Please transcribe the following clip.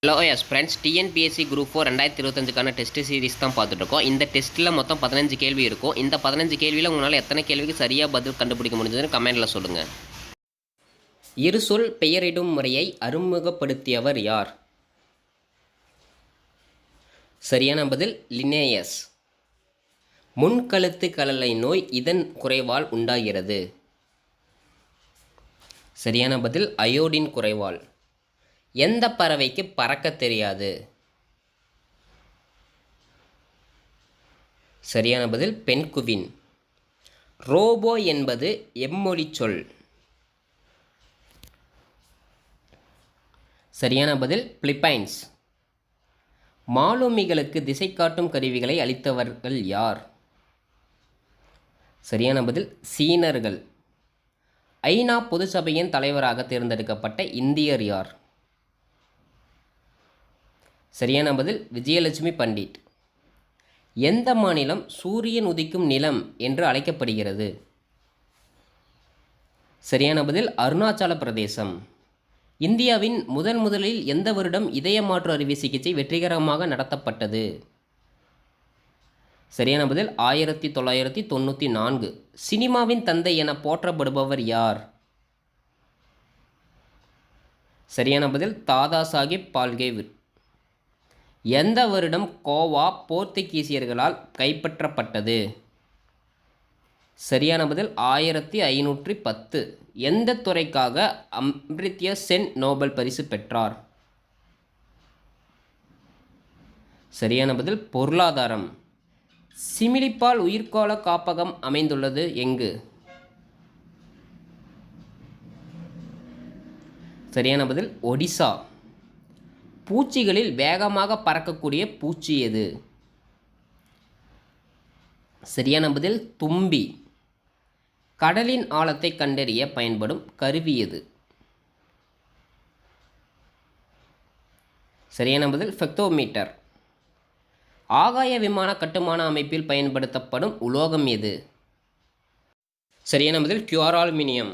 Hello yes friends, TNPSC group 4 2025க்கான test series தான் பார்த்துட்ருக்கோம். இந்த டெஸ்ட்டில் மொத்தம் 15 கேள்வி இருக்கும். இந்த 15 கேள்வியில் உங்களால் எத்தனை கேள்விக்கு சரியாக பதில் கண்டுபிடிக்க முடிஞ்சதுன்னு கமெண்டில் சொல்லுங்கள். இருசொல் பெயரிடும் முறையை அறிமுகப்படுத்தியவர் யார்? சரியான பதில் லினேயஸ். முன்கழுத்து கழலை நோய் இதன் குறைவால் உண்டாகிறது. சரியான பதில் அயோடின் குறைவால். எந்த பறவைக்கு பறக்க தெரியாது? சரியான பதில் பென்குவின். ரோபோ என்பது எம்மொழி சொல்? சரியான பதில் பிலிப்பைன்ஸ். மாலுமிகளுக்கு திசை காட்டும் கருவிகளை அளித்தவர்கள் யார்? சரியான பதில் சீனர்கள். ஐநா பொது சபையின் தலைவராக தேர்ந்தெடுக்கப்பட்ட இந்தியர் யார்? சரியான பதில் விஜயலட்சுமி பண்டிட். எந்த மாநிலம் சூரியன் உதிக்கும் நிலம் என்று அழைக்கப்படுகிறது? சரியான பதில் அருணாச்சல பிரதேசம். இந்தியாவின் முதலில் எந்த வருடம் இதய மாற்று அறுவை சிகிச்சை வெற்றிகரமாக நடத்தப்பட்டது? சரியான பதில் 1994. சினிமாவின் தந்தை என போற்றப்படுபவர் யார்? சரியான பதில் தாதா சாஹிப் பால்கே. எந்த வருடம் கோவா போர்த்துகீசியர்களால் கைப்பற்றப்பட்டது? சரியான பதில் 1510. எந்த துறைக்காக அமர்த்திய சென் நோபல் பரிசு பெற்றார்? சரியான பதில் பொருளாதாரம். சிமிலிபால் உயிர்கால காப்பகம் அமைந்துள்ளது எங்கு? சரியான பதில் ஒடிசா. பூச்சிகளில் வேகமாக பறக்கக்கூடிய பூச்சி எது? சரியான பதில் தும்பி. கடலின் ஆழத்தை கண்டறிய பயன்படும் கருவி எது? சரியான பதில் ஃபெக்டோமீட்டர். ஆகாய விமான கட்டுமான அமைப்பில் பயன்படுத்தப்படும் உலோகம் எது? சரியான பதில் கியூர் அலுமினியம்.